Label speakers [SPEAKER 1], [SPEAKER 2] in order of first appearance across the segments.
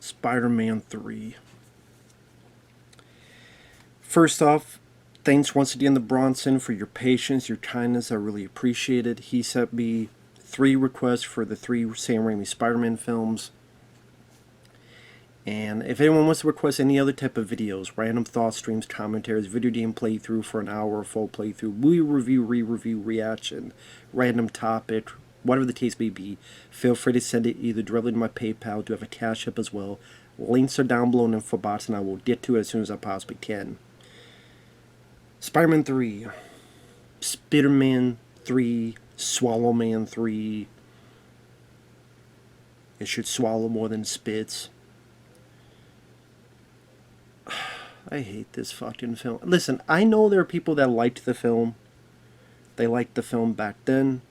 [SPEAKER 1] Spider-Man 3. First off, thanks once again to Bronson for your patience, your kindness. I really appreciate it. He sent me 3 requests for the 3 Sam Raimi Spider-Man films. And if anyone wants to request any other type of videos, random thoughts, streams, commentaries, video game playthrough for an hour, full playthrough, movie review, re-review, reaction, random topic, whatever the case may be, feel free to send it either directly to my PayPal. I do have a CashApp as well. Links are down below in the info box, and I will get to it as soon as I possibly can. Spider-Man 3, Spider-Man 3, Swallow Man 3. It should swallow more than spits. I hate this fucking film. Listen, I know there are people that liked the film. They liked the film back then.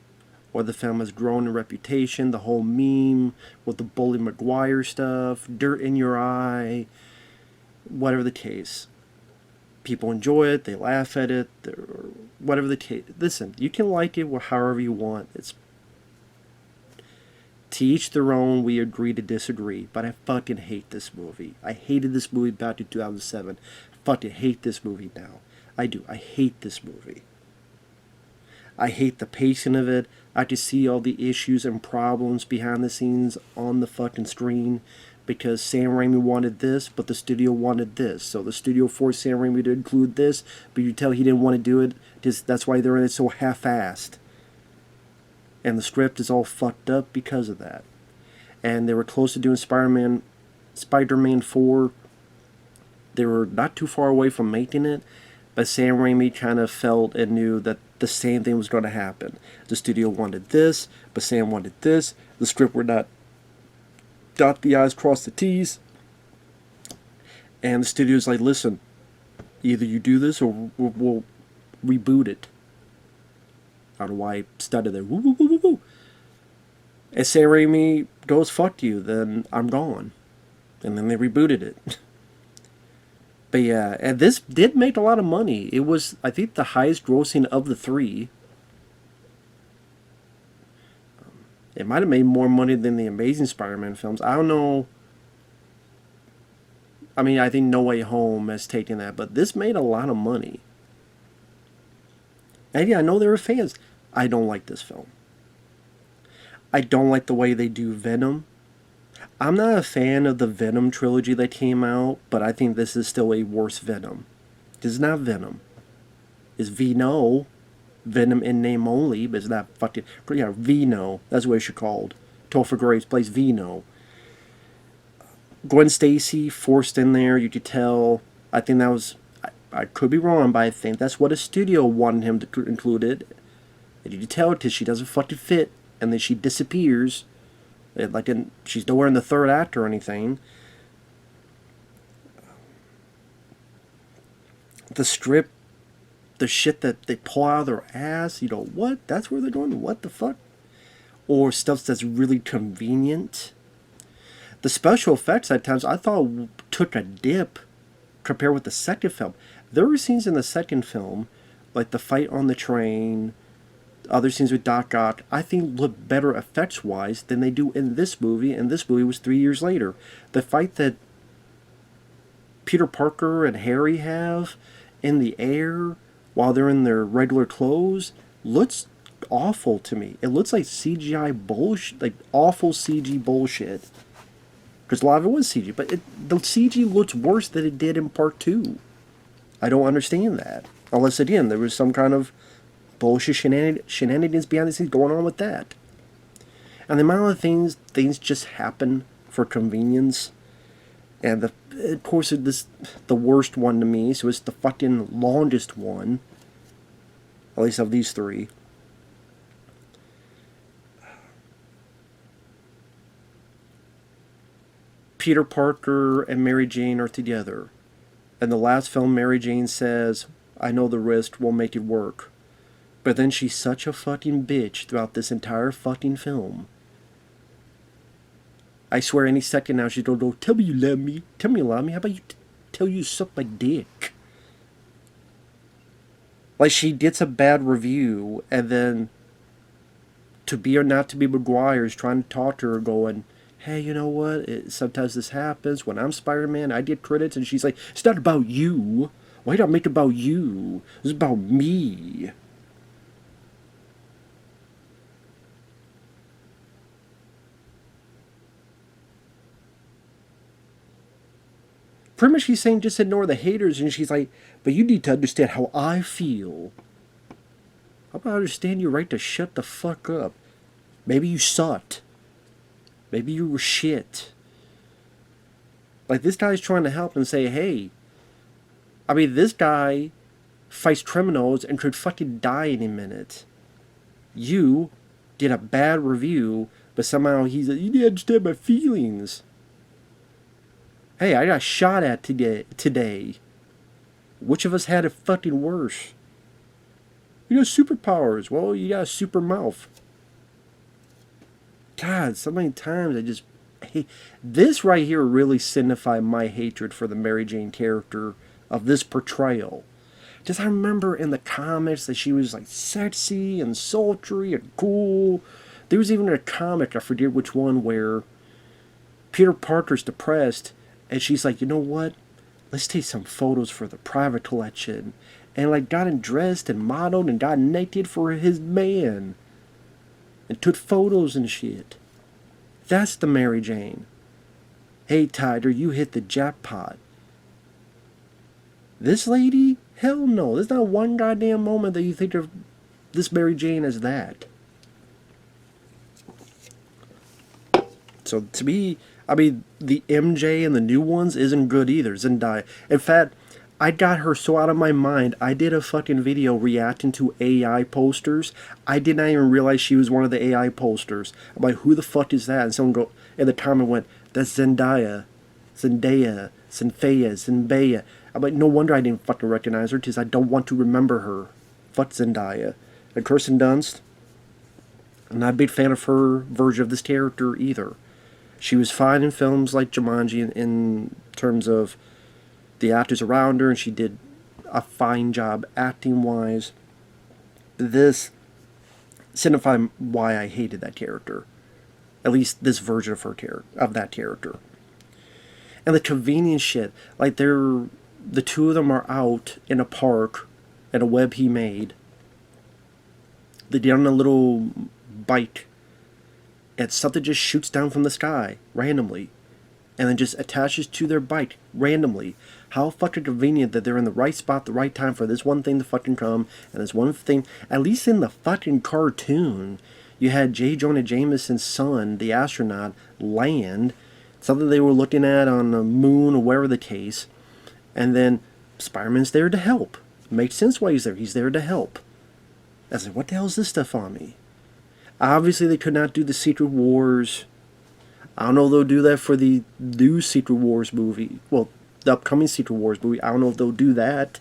[SPEAKER 1] Or the film has grown in reputation. The whole meme with the Tobey Maguire stuff. Dirt in your eye. Whatever the case. People enjoy it. They laugh at it. Whatever the case. Listen, you can like it however you want. It's to each their own. We agree to disagree. But I fucking hate this movie. I hated this movie back in 2007. I fucking hate this movie now. I do. I hate this movie. I hate the pacing of it. I can see all the issues and problems behind the scenes on the fucking screen. Because Sam Raimi wanted this, but the studio wanted this. So the studio forced Sam Raimi to include this, but you tell he didn't want to do it. That's why they're in it so half-assed. And the script is all fucked up because of that. And they were close to doing Spider-Man 4. They were not too far away from making it, but Sam Raimi kind of felt and knew that the same thing was going to happen. The studio wanted this, but Sam wanted this. The script would not dot the I's, cross the T's. And the studio's like, listen, either you do this or we'll reboot it. I don't know why I stuttered there. Woo, woo, woo, woo, woo. And Sam Raimi goes, fuck you, then I'm gone. And then they rebooted it. But yeah, and this did make a lot of money. It was, I think, the highest grossing of the 3. It might have made more money than the Amazing Spider-Man films. I don't know. I mean, I think No Way Home has taken that, but this made a lot of money. And yeah, I know there are fans. I don't like this film. I don't like the way they do Venom. I'm not a fan of the Venom trilogy that came out, but I think this is still a worse Venom. This is not Venom. It's Vino. Venom in name only, but it's not fucking... Yeah, Vino. That's what it should be called. Topher Grace plays Vino. Gwen Stacy forced in there, you could tell. I think that was... I could be wrong, but I think that's what a studio wanted him to include it. And you can tell because she doesn't fucking fit, and then she disappears. Like, she's nowhere in the third act or anything. The script, the shit that they pull out of their ass, you know, what? That's where they're going? What the fuck? Or stuff that's really convenient. The special effects at times, I thought, took a dip compared with the second film. There were scenes in the second film, like the fight on the train, other scenes with Doc Ock, I think look better effects-wise than they do in this movie, and this movie was 3 years later. The fight that Peter Parker and Harry have in the air while they're in their regular clothes looks awful to me. It looks like CGI bullshit, like awful CG bullshit. Because a lot of it was CG, but the CG looks worse than it did in part 2. I don't understand that. Unless, again, there was some kind of bullshit shenanigans behind the scenes going on with that. And the amount of things just happen for convenience. And of course, the worst one to me, so it's the fucking longest one. At least of these 3. Peter Parker and Mary Jane are together. In the last film, Mary Jane says, I know the risk, we'll make it work. But then she's such a fucking bitch throughout this entire fucking film. I swear any second now she's going to go, tell me you love me. Tell me you love me. How about you tell you suck my dick? Like, she gets a bad review, and then to be or not to be Maguire is trying to talk to her going, hey, you know what? Sometimes this happens. When I'm Spider-Man, I get credits, and she's like, it's not about you. Why don't I make it about you? It's about me. Pretty much she's saying just ignore the haters, and she's like, but you need to understand how I feel. How about I understand your right to shut the fuck up? Maybe you sucked. Maybe you were shit. Like, this guy's trying to help and say, hey, I mean, this guy fights criminals and could fucking die any minute. You did a bad review, but somehow he's like, you need to understand my feelings. Hey, I got shot at today. Which of us had it fucking worse? You got superpowers. Well, you got a super mouth. God, so many times I just hate... This right here really signified my hatred for the Mary Jane character of this portrayal. Just I remember in the comics that she was like sexy and sultry and cool. There was even a comic, I forget which one, where Peter Parker's depressed and she's like, you know what? Let's take some photos for the private collection. And like got him dressed and modeled and got naked for his man. And took photos and shit. That's the Mary Jane. Hey, Tiger, you hit the jackpot. This lady? Hell no. There's not one goddamn moment that you think of this Mary Jane as that. So to me, I mean, the MJ and the new ones isn't good either. Zendaya. In fact, I got her so out of my mind, I did a fucking video reacting to AI posters. I did not even realize she was one of the AI posters. I'm like, who the fuck is that? And someone go in the comment went, that's Zendaya. Zendaya. I'm like, no wonder I didn't fucking recognize her, because I don't want to remember her. Fuck Zendaya. And Kirsten Dunst, I'm not a big fan of her version of this character either. She was fine in films like Jumanji in terms of the actors around her, and she did a fine job acting-wise. This signified why I hated that character. At least this version of that character. And the convenience shit, like the two of them are out in a park at a web he made. They get on a little bike, and something just shoots down from the sky randomly, and then just attaches to their bike randomly. How fucking convenient that they're in the right spot, the right time for this one thing to fucking come, and this one thing, at least in the fucking cartoon, you had J. Jonah Jameson's son, the astronaut, land, something they were looking at on the moon or wherever the case, and then Spider-Man's there to help. Makes sense why he's there. He's there to help. I was like, what the hell is this stuff on me? Obviously, they could not do the Secret Wars. I don't know if they'll do that for the new Secret Wars movie. Well, the upcoming Secret Wars movie. I don't know if they'll do that.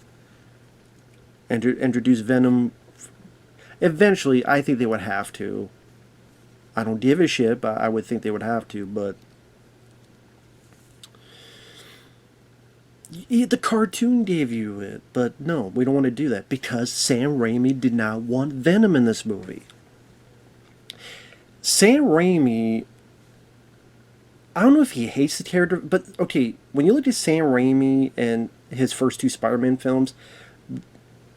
[SPEAKER 1] And introduce Venom. Eventually, I think they would have to. I don't give a shit, but I would think they would have to, but... The cartoon gave you it, but no, we don't want to do that, because Sam Raimi did not want Venom in this movie. Sam Raimi, I don't know if he hates the character, but okay, when you look at Sam Raimi and his first two Spider-Man films,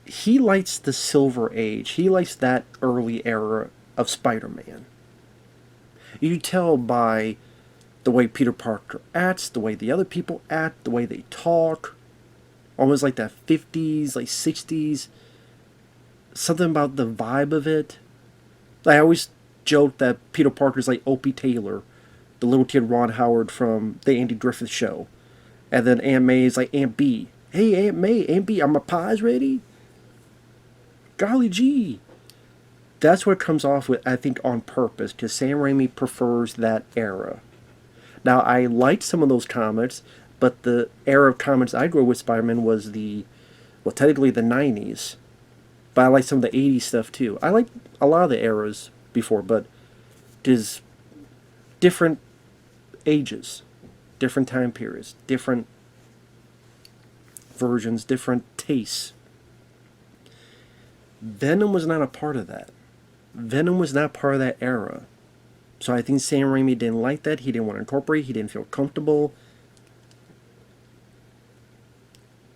[SPEAKER 1] he likes the Silver Age. He likes that early era of Spider-Man. You can tell by the way Peter Parker acts, the way the other people act, the way they talk, almost like that 50s, like 60s, something about the vibe of it. I always joke that Peter Parker's like Opie Taylor, the little kid Ron Howard from the Andy Griffith Show. And then Aunt May is like Aunt B. Hey, Aunt May, Aunt B, are my pies ready? Golly gee. That's what comes off with, I think, on purpose, because Sam Raimi prefers that era. Now, I liked some of those comics, but the era of comics I grew up with Spider-Man was technically the 90s. But I like some of the 80s stuff, too. I like a lot of the eras before, but it is different ages, different time periods, different versions, different tastes. Venom was not a part of that. Venom was not part of that era. So I think Sam Raimi didn't like that. He didn't want to incorporate. He didn't feel comfortable.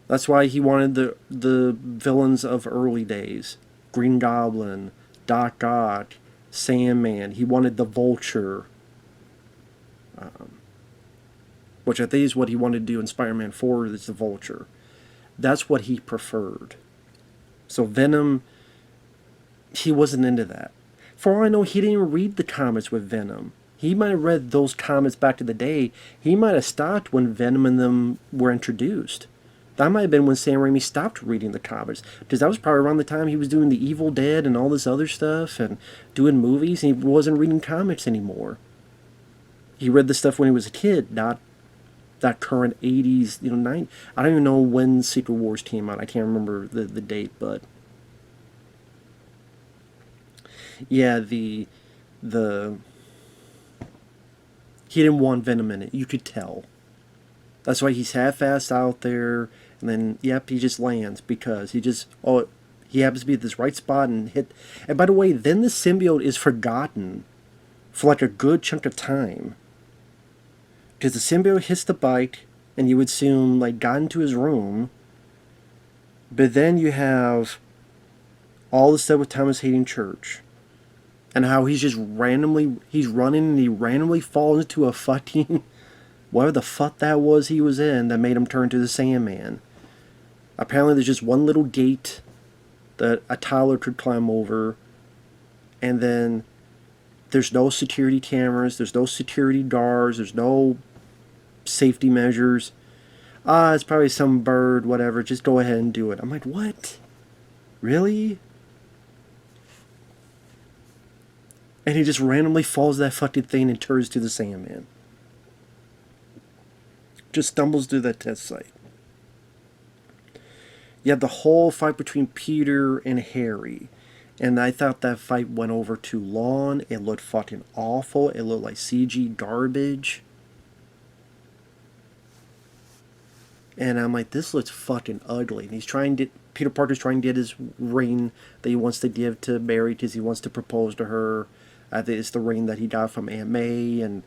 [SPEAKER 1] That's why he wanted the villains of early days. Green Goblin, Doc Ock, Sandman. He wanted the Vulture. Which I think is what he wanted to do in Spider-Man 4, is the Vulture. That's what he preferred. So Venom, he wasn't into that. For all I know, he didn't read the comics with Venom. He might have read those comics back in the day. He might have stopped when Venom and them were introduced. That might have been when Sam Raimi stopped reading the comics. Because that was probably around the time he was doing The Evil Dead and all this other stuff and doing movies, and he wasn't reading comics anymore. He read the stuff when he was a kid, not that current 80s, 90s. I don't even know when Secret Wars came out. I can't remember the date, but yeah, the he didn't want Venom in it. You could tell. That's why he's half-assed out there, and then yep, he just lands because he happens to be at this right spot and hit. And by the way, then the symbiote is forgotten for like a good chunk of time. Because the symbiote hits the bike, and you would assume, like, got into his room. But then you have all the stuff with Thomas Haden Church. And how he's running, and he randomly falls into a fucking, whatever the fuck that was he was in, that made him turn to the Sandman. Apparently there's just one little gate that a toddler could climb over. And then there's no security cameras, there's no security guards, there's no safety measures. It's probably some bird, whatever, just go ahead and do it. I'm like, what? Really? And he just randomly falls that fucking thing and turns to the Sandman. Just stumbles through that test site. You have the whole fight between Peter and Harry. And I thought that fight went over too long. It looked fucking awful. It looked like CG garbage. And I'm like, this looks fucking ugly. And Peter Parker's trying to get his ring that he wants to give to Mary because he wants to propose to her. I think it's the ring that he got from Aunt May. And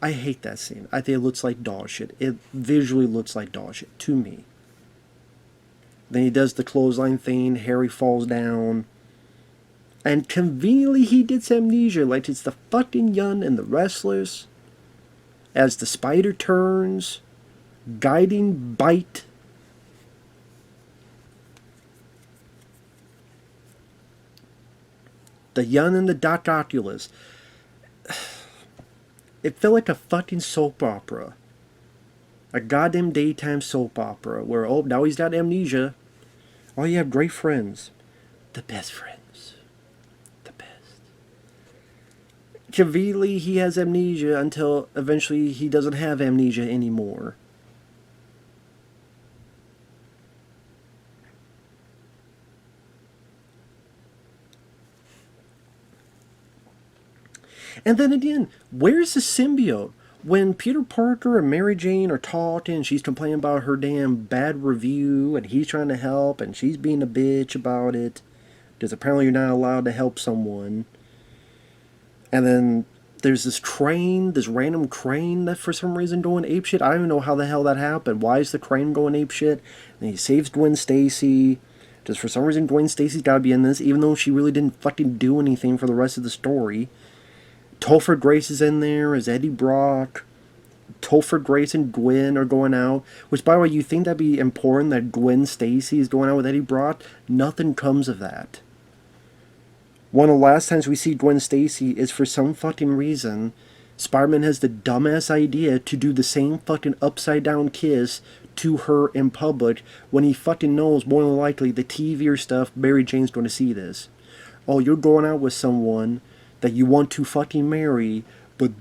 [SPEAKER 1] I hate that scene. I think it looks like dog shit. It visually looks like dog shit to me. Then he does the clothesline thing. Harry falls down. And conveniently he gets amnesia. Like it's the fucking Yun and the Wrestlers. As the spider turns. Guiding bite. The Yun and the Doc Oculus. It felt like a fucking soap opera. A goddamn daytime soap opera. Where, oh, now he's got amnesia. Oh, you have great friends. The best friends. The best. Conveniently, he has amnesia until eventually he doesn't have amnesia anymore. And then again, where's the symbiote? When Peter Parker and Mary Jane are talking, and she's complaining about her damn bad review, and he's trying to help, and she's being a bitch about it, because apparently you're not allowed to help someone. And then there's this crane, this random crane that for some reason going apeshit. I don't even know how the hell that happened. Why is the crane going apeshit? And he saves Gwen Stacy. Just for some reason Gwen Stacy's gotta be in this, even though she really didn't fucking do anything for the rest of the story. Topher Grace is in there as Eddie Brock. Topher Grace and Gwen are going out. Which, by the way, you think that'd be important that Gwen Stacy is going out with Eddie Brock? Nothing comes of that. One of the last times we see Gwen Stacy is for some fucking reason, Spider-Man has the dumbass idea to do the same fucking upside down kiss to her in public when he fucking knows more than likely the TV or stuff Mary Jane's going to see this. Oh, you're going out with someone that you want to fucking marry, but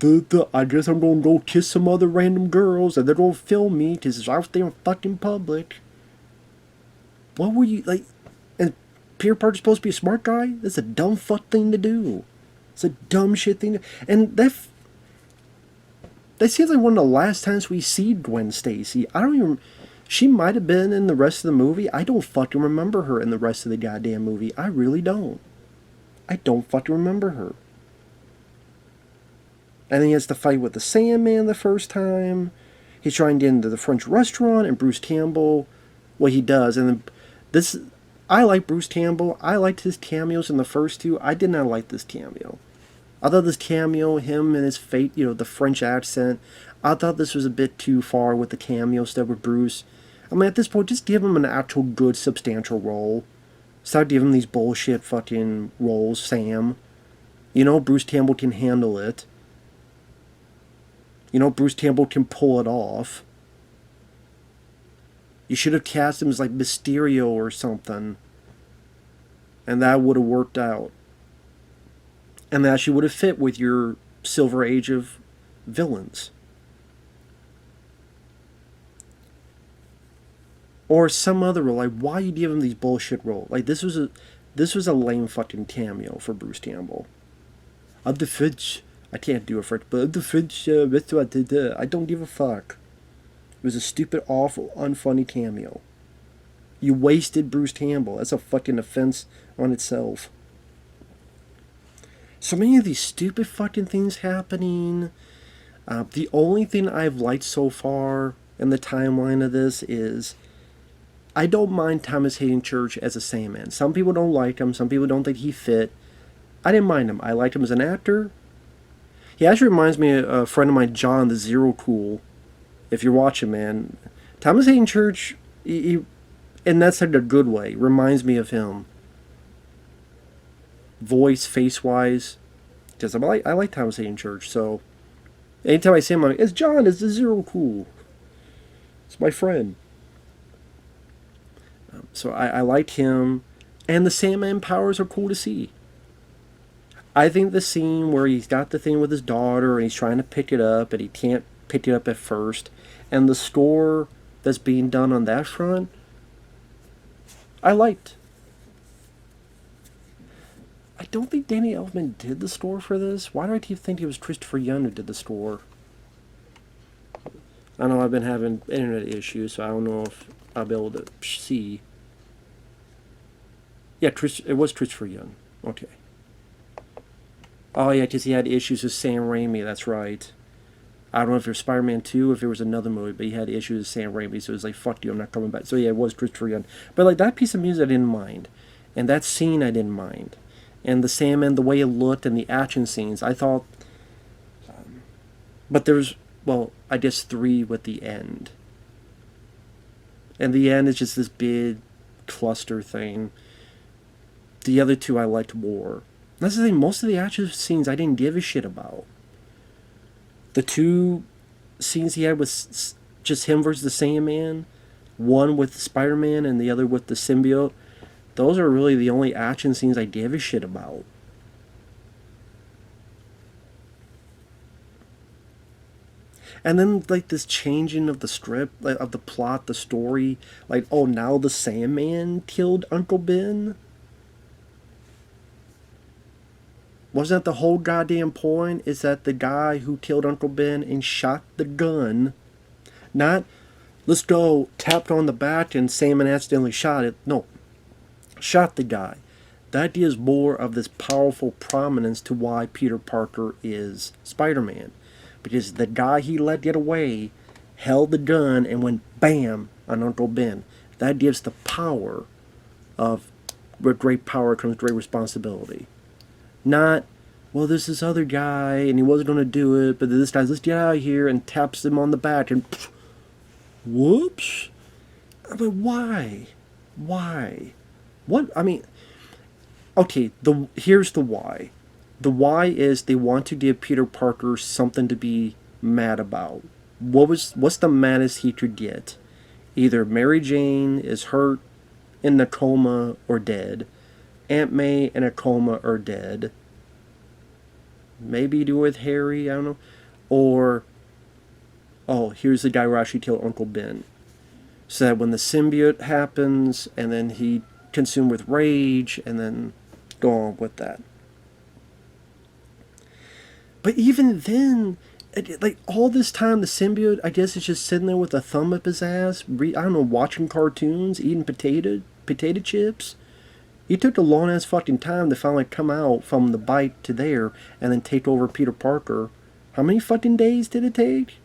[SPEAKER 1] I guess I'm gonna go kiss some other random girls and they're gonna film me because it's out there in fucking public. What were you, like, and Peter Parker's supposed to be a smart guy? That's a dumb fuck thing to do. It's a dumb shit thing to, and that seems like one of the last times we see Gwen Stacy. I don't even, she might have been in the rest of the movie. I don't fucking remember her in the rest of the goddamn movie. I really don't. I don't fucking remember her. And then he has to fight with the Sandman the first time. He's trying to get into the French restaurant, and Bruce Campbell, well, he does. And then this, I like Bruce Campbell. I liked his cameos in the first two. I did not like this cameo. I thought this cameo, him and his fate, the French accent, I thought this was a bit too far with the cameo stuff with Bruce. I mean, at this point, just give him an actual good, substantial role. Stop giving him these bullshit fucking roles, Sam. Bruce Campbell can handle it. Bruce Campbell can pull it off. You should have cast him as like Mysterio or something. And that would have worked out. And that actually would have fit with your Silver Age of villains. Or some other role. Like, why you give him these bullshit roles? Like, this was a lame fucking cameo for Bruce Campbell. I'm the French. I can't do a French, but I'm the French restaurant. I don't give a fuck. It was a stupid, awful, unfunny cameo. You wasted Bruce Campbell. That's a fucking offense on itself. So many of these stupid fucking things happening. The only thing I've liked so far in the timeline of this is I don't mind Thomas Haden Church as a Sandman. Some people don't like him. Some people don't think he fit. I didn't mind him. I liked him as an actor. He actually reminds me of a friend of mine, John, the Zero Cool. If you're watching, man. Thomas Haden Church, he and that's in a good way, reminds me of him. Voice, face-wise. Because I like Thomas Haden Church, so anytime I see him, I'm like, it's John, it's the Zero Cool. It's my friend. So I like him. And the Sandman powers are cool to see. I think the scene where he's got the thing with his daughter and he's trying to pick it up and he can't pick it up at first, and the score that's being done on that front, I liked. I don't think Danny Elfman did the score for this. Why do I keep thinking it was Christopher Young who did the score? I know I've been having internet issues, so I don't know if I'll be able to see. Yeah, it was Christopher Young. Okay. Oh, yeah, because he had issues with Sam Raimi, that's right. I don't know if it was Spider-Man 2 or if it was another movie, but he had issues with Sam Raimi, so it was like, fuck you, I'm not coming back. So yeah, it was Christopher Young. But like, that piece of music I didn't mind. And that scene I didn't mind. And the Sandman, the way it looked, and the action scenes, I thought... but there's, well, I guess 3 with the end. And the end is just this big cluster thing. The other 2 I liked more. That's the thing, most of the action scenes I didn't give a shit about. The 2 scenes he had was just him versus the Sandman, one with Spider-Man and the other with the symbiote. Those are really the only action scenes I gave a shit about. And then, like, this changing of the script, like, of the plot, the story. Like, oh, now the Sandman killed Uncle Ben? Wasn't that the whole goddamn point? Is that the guy who killed Uncle Ben and shot the gun, not, let's go, tapped on the back and Sandman accidentally shot it. No. Shot the guy. That gives more of this powerful prominence to why Peter Parker is Spider-Man. Because the guy he let get away held the gun and went BAM on Uncle Ben. That gives the power of, with great power comes great responsibility. Not, well, there's this other guy and he wasn't going to do it, but this guy's, let's get out of here, and taps him on the back and pff, whoops. I mean, why? Why? What? I mean, okay, here's the why. The why is they want to give Peter Parker something to be mad about. What's the maddest he could get? Either Mary Jane is hurt, in a coma, or dead. Aunt May in a coma or dead. Maybe do with Harry, I don't know. Or, oh, here's the guy who actually killed Uncle Ben. So that when the symbiote happens, and then he consumed with rage, and then go on with that. But even then, like, all this time, the symbiote, I guess, is just sitting there with a thumb up his ass, I don't know, watching cartoons, eating potato chips. He took a long-ass fucking time to finally come out from the bite to there, and then take over Peter Parker. How many fucking days did it take?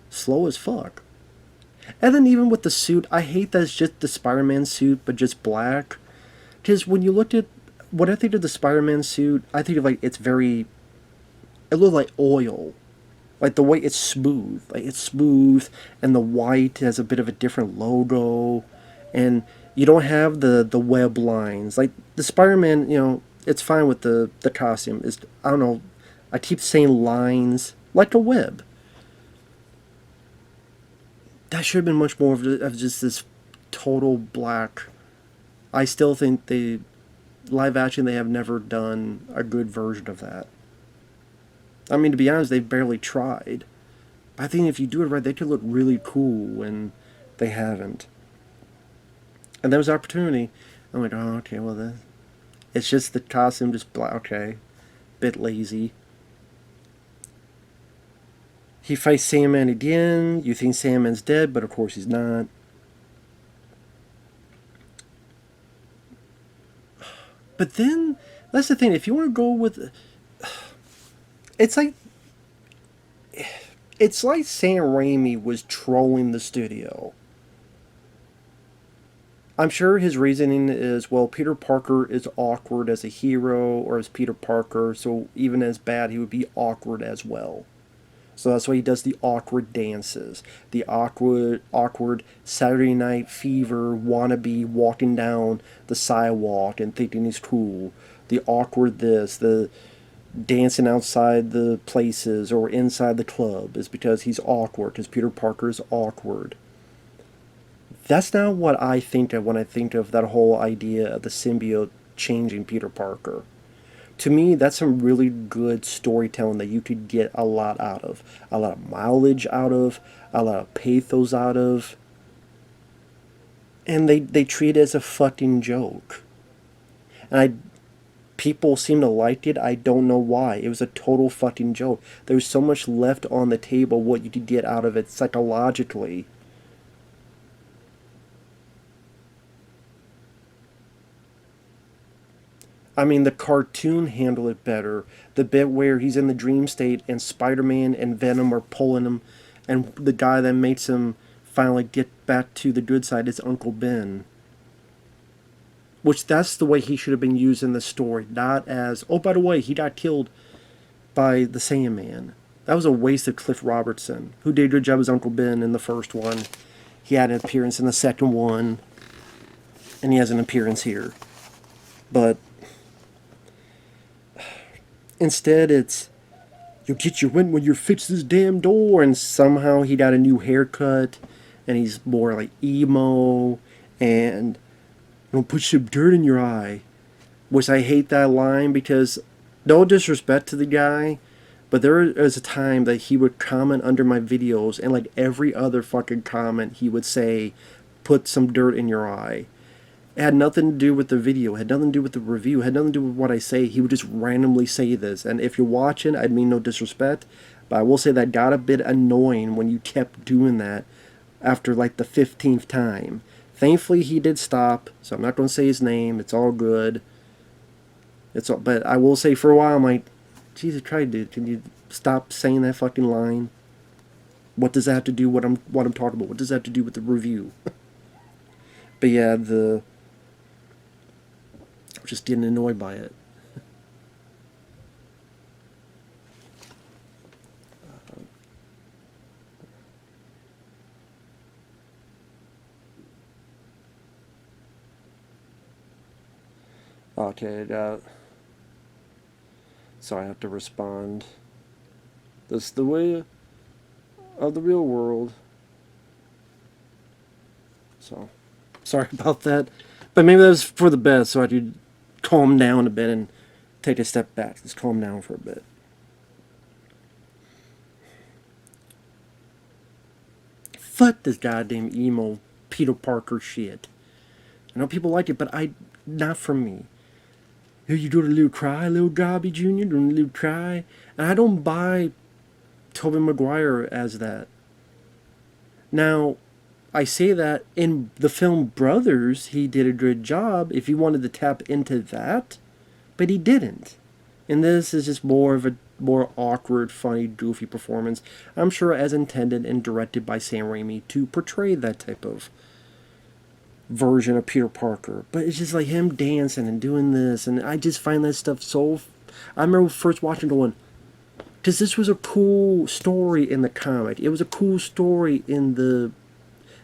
[SPEAKER 1] Slow as fuck. And then even with the suit, I hate that it's just the Spider-Man suit, but just black. Because when you looked at what I think of the Spider-Man suit, I think of like it's very, it looks like oil. Like the way it's smooth. Like it's smooth, and the white has a bit of a different logo. And you don't have the web lines. Like the Spider-Man, you know, it's fine with the costume. It's, I don't know, I keep saying lines, like a web. That should have been much more of just this total black. I still think they, live action, they have never done a good version of that. I mean, to be honest, they've barely tried. I think if you do it right, they could look really cool, and they haven't. And there was opportunity. I'm like, oh, okay, well, it's just the costume, just black, okay. Bit lazy. He fights Sandman again. You think Sandman's dead, but of course he's not. But then, that's the thing, if you want to go with... It's like Sam Raimi was trolling the studio. I'm sure his reasoning is, well, Peter Parker is awkward as a hero, or as Peter Parker, so even as bad, he would be awkward as well. So that's why he does the awkward dances. The awkward Saturday Night Fever wannabe walking down the sidewalk and thinking he's cool. The awkward this, the dancing outside the places or inside the club is because he's awkward, because Peter Parker is awkward. That's not what I think of when I think of that whole idea of the symbiote changing Peter Parker. To me, that's some really good storytelling that you could get a lot out of. A lot of mileage out of, a lot of pathos out of. And they treat it as a fucking joke. And people seem to like it. I don't know why. It was a total fucking joke. There was so much left on the table what you could get out of it psychologically. I mean, the cartoon handled it better. The bit where he's in the dream state and Spider-Man and Venom are pulling him, and the guy that makes him finally get back to the good side is Uncle Ben. Which, that's the way he should have been used in the story. Not as, oh, by the way, he got killed by the Sandman. That was a waste of Cliff Robertson, who did a good job as Uncle Ben in the first one. He had an appearance in the second one, and he has an appearance here. But instead, it's, you'll get your wind when you fix this damn door, and somehow he got a new haircut, and he's more like emo, and don't put some dirt in your eye. Which I hate that line, because no disrespect to the guy, but there was a time that he would comment under my videos, and like every other fucking comment he would say, put some dirt in your eye. It had nothing to do with the video, it had nothing to do with the review, it had nothing to do with what I say. He would just randomly say this. And if you're watching, I mean no disrespect, but I will say that got a bit annoying when you kept doing that after like the 15th time. Thankfully he did stop, so I'm not going to say his name, it's all good. But I will say for a while I'm like, Jesus Christ, dude, can you stop saying that fucking line? What does that have to do with what I'm talking about? What does that have to do with the review? But yeah, I'm just getting annoyed by it. Okay, so I have to respond. This is the way of the real world. So, sorry about that. But maybe that was for the best, so I could calm down a bit and take a step back. Just calm down for a bit. Fuck this goddamn emo Peter Parker shit. I know people like it, but not for me. Here you doing a little cry, little Gobby Jr., doing a little cry. And I don't buy Tobey Maguire as that. Now, I say that in the film Brothers, he did a good job if he wanted to tap into that, but he didn't. And this is just more of a more awkward, funny, goofy performance. I'm sure as intended and directed by Sam Raimi to portray that type of version of Peter Parker. But it's just like him dancing and doing this, and I just find that stuff so... I remember first watching going, because this was a cool story in the comic. It was a cool story in the...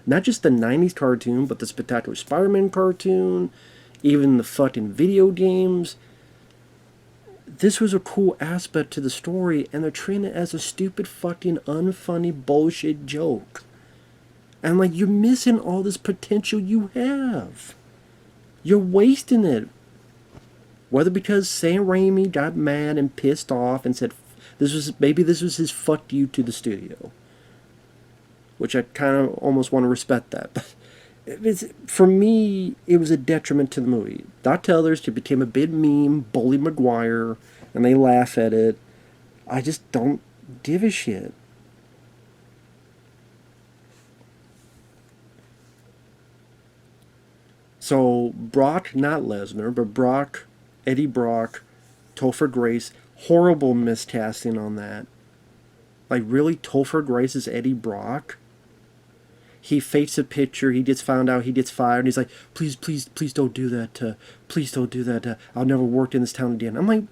[SPEAKER 1] not just the 90s cartoon, but the Spectacular Spider-Man cartoon, even the fucking video games. This was a cool aspect to the story, and they're treating it as a stupid fucking unfunny bullshit joke. And like, you're missing all this potential you have. You're wasting it. Whether because Sam Raimi got mad and pissed off and said maybe this was his fuck you to the studio. Which I kind of almost want to respect that. But for me, it was a detriment to the movie. Not to others, it became a big meme, Bully Maguire, and they laugh at it. I just don't give a shit. So, Brock, not Lesnar, but Brock, Eddie Brock, Topher Grace, horrible miscasting on that. Like, really? Topher Grace is Eddie Brock? He fakes a picture, he gets found out, he gets fired, and he's like, please don't do that, please don't do that, I'll never work in this town again. I'm like,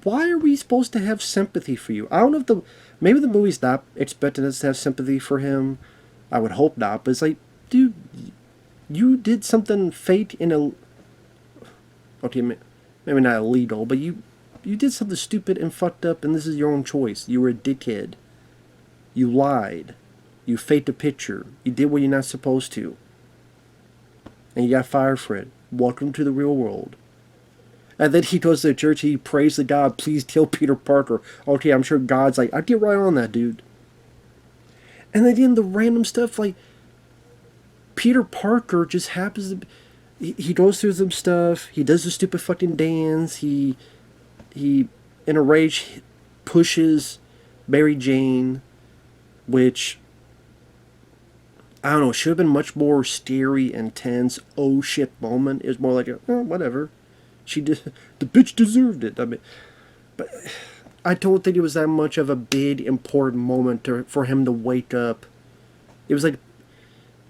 [SPEAKER 1] why are we supposed to have sympathy for you? I don't know if maybe the movie's not expecting us to have sympathy for him. I would hope not, but it's like, dude, you did something fake in a... okay, maybe not illegal, but you did something stupid and fucked up, and this is your own choice. You were a dickhead. You lied. You faked a picture. You did what you're not supposed to. And you got fired for it. Welcome to the real world. And then he goes to the church, he prays to God, please kill Peter Parker. Okay, I'm sure God's like, I'll get right on that, dude. And then in the random stuff, like, Peter Parker just happens to... He goes through some stuff, he does the stupid fucking dance, he in a rage, pushes Mary Jane, which... I don't know, should have been much more scary, intense, oh shit moment. It was more like, whatever. She did, the bitch deserved it. I mean, but I don't think it was that much of a big, important moment for him to wake up. It was like,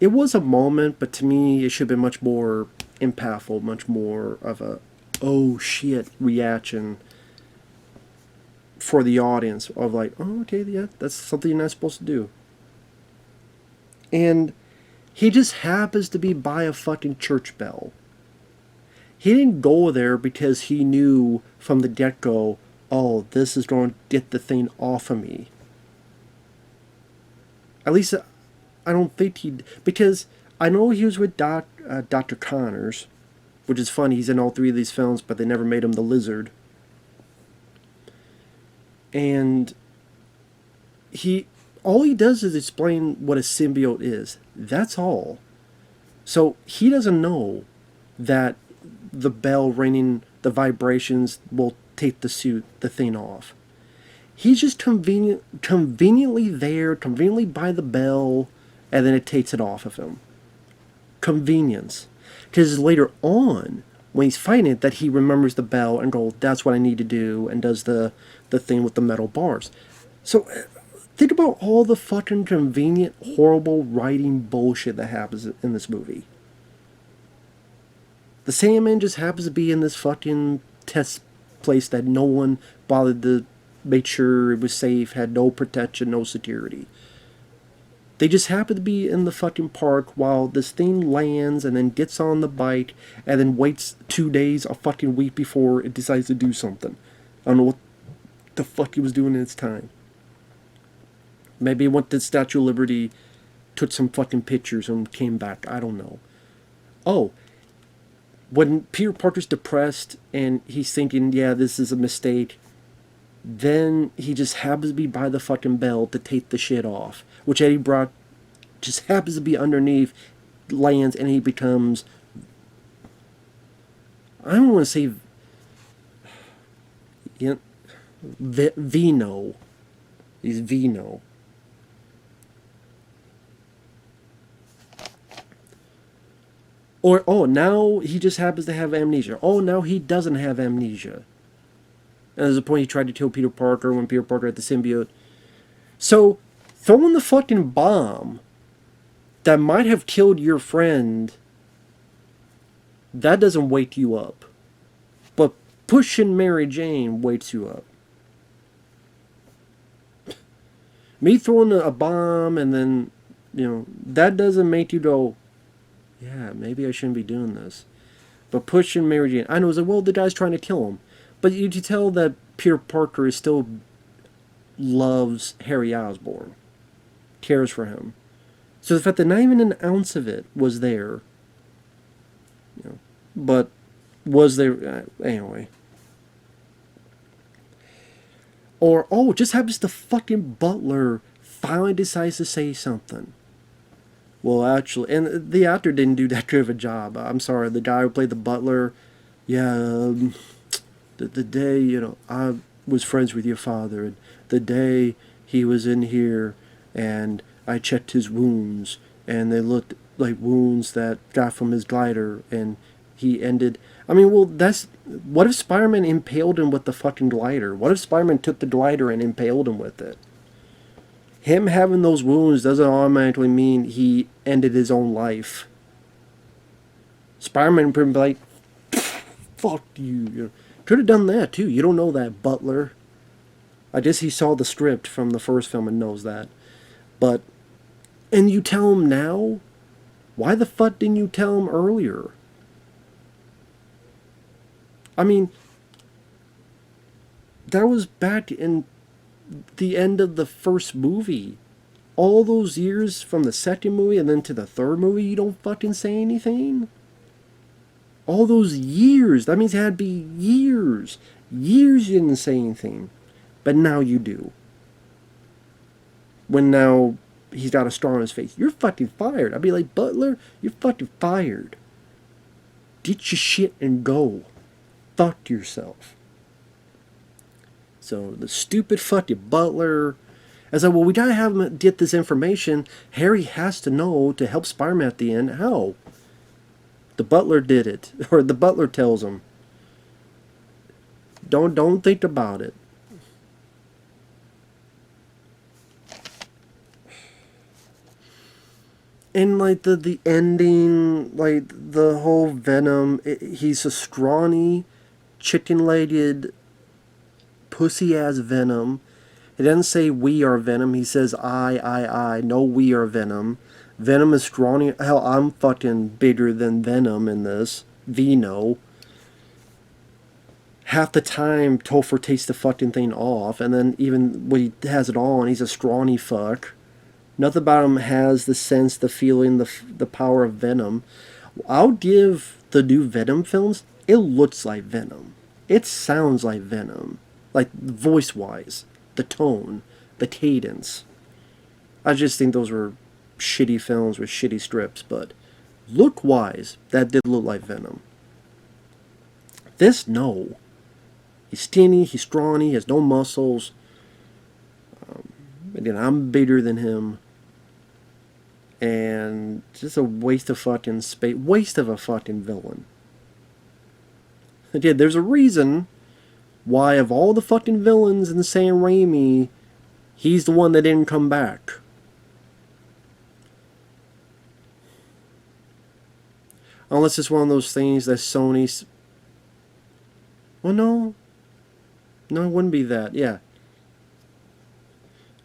[SPEAKER 1] it was a moment, but to me, it should have been much more impactful, much more of a, oh shit reaction for the audience of like, oh, okay, yeah, that's something you're not supposed to do. And he just happens to be by a fucking church bell. He didn't go there because he knew from the get-go, oh, this is going to get the thing off of me. At least, I don't think he... because I know he was with Dr. Connors, which is funny, he's in all three of these films, but they never made him the Lizard. And all he does is explain what a symbiote is. That's all. So he doesn't know that the bell ringing, the vibrations will take the thing off. He's just conveniently there, conveniently by the bell, and then it takes it off of him. Convenience. Because later on, when he's fighting it, that he remembers the bell and goes, that's what I need to do, and does the thing with the metal bars. So... think about all the fucking convenient, horrible writing bullshit that happens in this movie. The Sandman just happens to be in this fucking test place that no one bothered to make sure it was safe, had no protection, no security. They just happen to be in the fucking park while this thing lands and then gets on the bike and then waits 2 days, a fucking week before it decides to do something. I don't know what the fuck he was doing in its time. Maybe he went to the Statue of Liberty, took some fucking pictures, and came back. I don't know. Oh, when Peter Parker's depressed and he's thinking, yeah, this is a mistake, then he just happens to be by the fucking bell to take the shit off, which Eddie Brock just happens to be underneath, lands, and he becomes... I don't want to say... Vino. He's Vino. Or, oh, now he just happens to have amnesia. Oh, now he doesn't have amnesia. And there's a point he tried to kill Peter Parker when Peter Parker had the symbiote. So, throwing the fucking bomb that might have killed your friend, that doesn't wake you up. But pushing Mary Jane wakes you up. Me throwing a bomb and then, that doesn't make you go, yeah, maybe I shouldn't be doing this. But pushing Mary Jane, I know, it's like, well, the guy's trying to kill him. But you can tell that Peter Parker is still loves Harry Osborn. Cares for him. So the fact that not even an ounce of it was there, but was there, anyway. Or, just happens the fucking butler finally decides to say something. Well, actually, and the actor didn't do that good of a job. I'm sorry, the guy who played the butler, the day, I was friends with your father, and the day he was in here, and I checked his wounds, and they looked like wounds that got from his glider, and he ended... I mean, well, what if Spider-Man impaled him with the fucking glider? What if Spider-Man took the glider and impaled him with it? Him having those wounds doesn't automatically mean he ended his own life. Spider-Man would be like, fuck you. Could have done that, too. You don't know that, Butler. I guess he saw the script from the first film and knows that. But, and you tell him now? Why the fuck didn't you tell him earlier? I mean, that was back in the end of the first movie. All those years from the second movie and then to the third movie, you don't fucking say anything? All those years, that means it had to be years. Years you didn't say anything. But now you do. When now he's got a star on his face. You're fucking fired. I'd be like, Butler, you're fucking fired. Get your shit and go. Fuck yourself. So the stupid fucking butler. I was like, well, we gotta have him get this information. Harry has to know to help Spider-Man at the end. How? The butler did it. Or the butler tells him. Don't think about it. And like the ending, like the whole Venom, he's a scrawny, chicken-legged, pussy-ass Venom. It doesn't say we are Venom. He says I. No, we are Venom. Venom is scrawny. Hell, I'm fucking bigger than Venom in this. Vino. Half the time, Topher takes the fucking thing off. And then even when he has it on, he's a scrawny fuck. Nothing about him has the sense, the feeling, the power of Venom. I'll give the new Venom films, it looks like Venom. It sounds like Venom. Like, voice-wise. The tone. The cadence. I just think those were shitty films with shitty scripts, but look-wise, that did look like Venom. This, no. He's skinny, he's scrawny, he has no muscles. Again, I'm bigger than him. And just a waste of fucking space. Waste of a fucking villain. Again, there's a reason why of all the fucking villains in Sam Raimi, he's the one that didn't come back. Unless it's one of those things that Sony's... Well, no. No, it wouldn't be that. Yeah.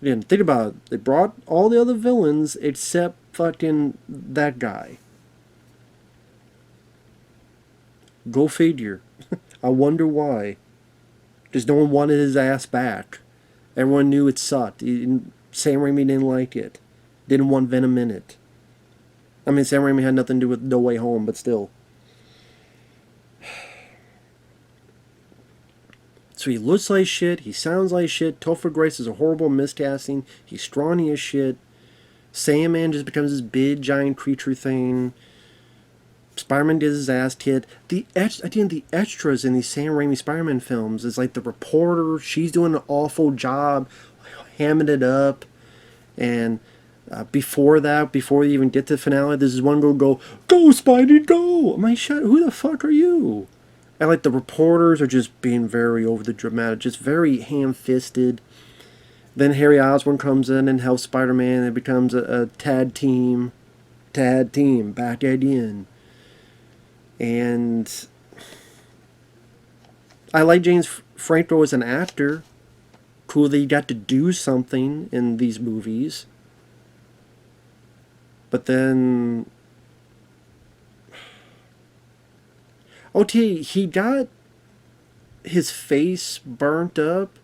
[SPEAKER 1] Again, think about it. They brought all the other villains except fucking that guy. Go figure. I wonder why. Because no one wanted his ass back. Everyone knew it sucked. Sam Raimi didn't like it. Didn't want Venom in it. I mean, Sam Raimi had nothing to do with No Way Home, but still. So he looks like shit, he sounds like shit, Topher Grace is a horrible miscasting, he's scrawny as shit, Sandman just becomes this big giant creature thing, Spider-Man gets his ass kicked. The extras in these Sam Raimi Spider-Man films is like the reporter, she's doing an awful job, hamming it up, and before that, before you even get to the finale, this is one go Spidey, go! I'm like, who the fuck are you? And like the reporters are just being very over the dramatic, just very ham-fisted. Then Harry Osborn comes in and helps Spider-Man, and it becomes a tag team, back again. And I like James Franco as an actor. Cool that he got to do something in these movies. But then... OT, he got his face burnt up.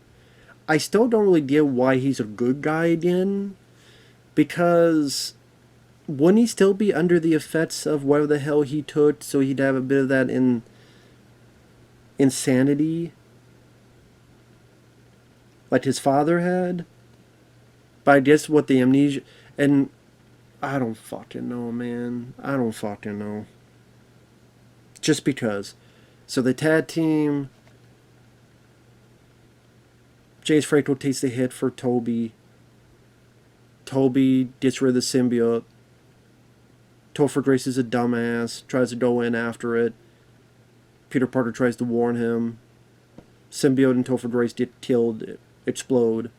[SPEAKER 1] I still don't really get why he's a good guy again. Because wouldn't he still be under the effects of whatever the hell he took, so he'd have a bit of that insanity like his father had? But I guess what the amnesia... And I don't fucking know, man. I don't fucking know. Just because. So the tag team... James Franco takes the hit for Tobey. Tobey gets rid of the symbiote. Topher Grace is a dumbass. Tries to go in after it. Peter Parker tries to warn him. Symbiote and Topher Grace get killed. Explode.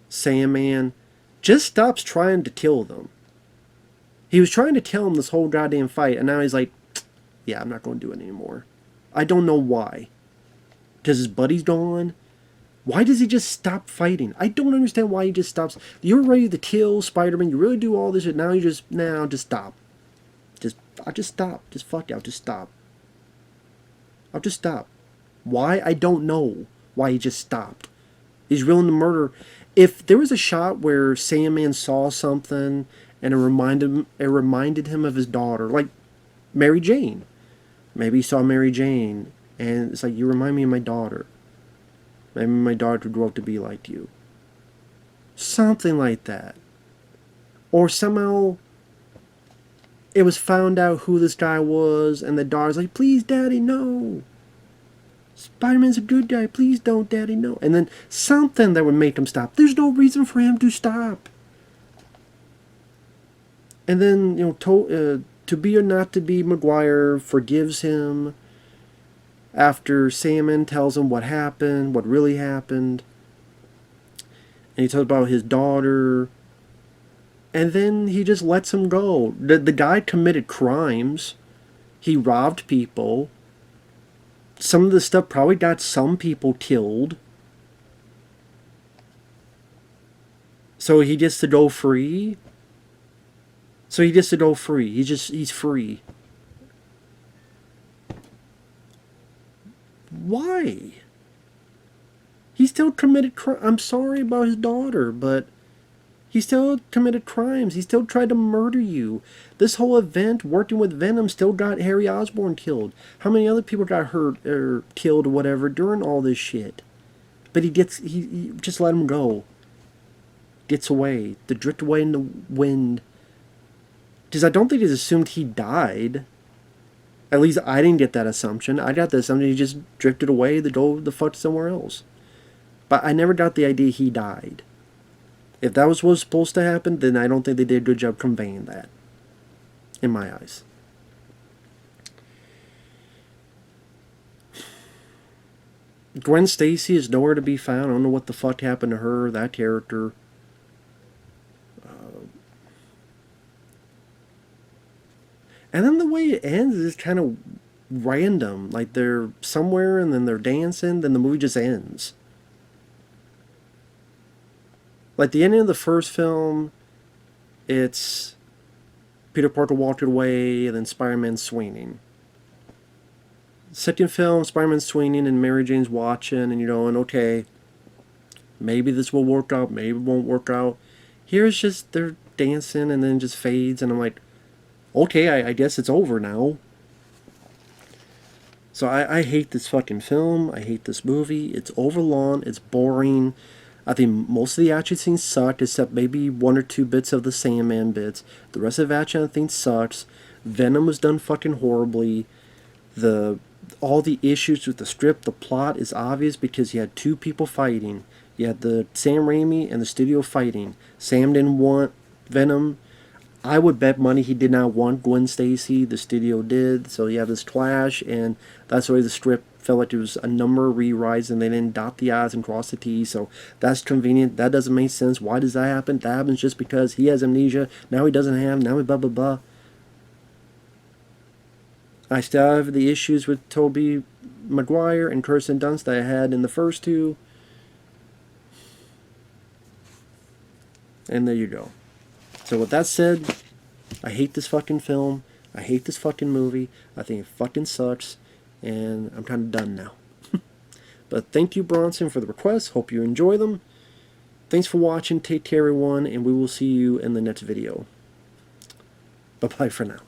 [SPEAKER 1] Sandman just stops trying to kill them. He was trying to kill him this whole goddamn fight, and now he's like, yeah, I'm not going to do it anymore. I don't know why. Because his buddy's gone? Why does he just stop fighting? I don't understand why he just stops. You're ready to kill Spider-Man. You really do all this shit. Now you just stop. I'll just stop. Just fuck it. I'll just stop. I'll just stop. Why? I don't know why he just stopped. He's willing to murder. If there was a shot where Sandman saw something and it reminded him of his daughter, like Mary Jane. Maybe he saw Mary Jane and it's like, you remind me of my daughter. Maybe my daughter could grow up to be like you. Something like that. Or somehow it was found out who this guy was and the daughter's like, please, Daddy, no. Spider-Man's a good guy. Please don't, Daddy, no. And then something that would make him stop. There's no reason for him to stop. And then, to be or not to be, Maguire forgives him after Sandman tells him what happened, what really happened. And he talks about his daughter. And then he just lets him go. The guy committed crimes. He robbed people. Some of the stuff probably got some people killed. So he gets to go free. He's free. Why? He still committed crimes. I'm sorry about his daughter, but he still committed crimes. He still tried to murder you. This whole event, working with Venom, still got Harry Osborn killed. How many other people got hurt or killed or whatever during all this shit? But he just let him go. Gets away. To drift away in the wind. Because I don't think he's assumed he died. At least I didn't get that assumption. I got the assumption he just drifted away to go the fuck somewhere else. But I never got the idea he died. If that was what was supposed to happen, then I don't think they did a good job conveying that. In my eyes. Gwen Stacy is nowhere to be found. I don't know what the fuck happened to her, that character. And then the way it ends is kind of random. Like they're somewhere and then they're dancing, then the movie just ends. Like the ending of the first film, it's Peter Parker walking away and then Spider-Man swinging. Second film, Spider-Man swinging and Mary Jane's watching and you're going, okay, maybe this will work out, maybe it won't work out. Here it's just they're dancing and then it just fades and I'm like, okay, I guess it's over now. So I hate this fucking film. I hate this movie. It's overlong. It's boring. I think most of the action scenes sucked, except maybe one or two bits of the Sandman bits. The rest of the action I think sucks. Venom was done fucking horribly. All the issues with the script, the plot is obvious because you had two people fighting. You had the Sam Raimi and the studio fighting. Sam didn't want Venom. I would bet money he did not want Gwen Stacy. The studio did. So you have this clash, and that's why the script felt like it was a number of rewrites, and they didn't dot the I's and cross the T's. So that's convenient. That doesn't make sense. Why does that happen? That happens just because he has amnesia. Now he doesn't have. Now he blah blah blah. I still have the issues with Tobey Maguire and Kirsten Dunst that I had in the first two. And there you go. So with that said, I hate this fucking film. I hate this fucking movie. I think it fucking sucks. And I'm kind of done now. But thank you, Bronson, for the requests. Hope you enjoy them. Thanks for watching. Take care, everyone. And we will see you in the next video. Bye-bye for now.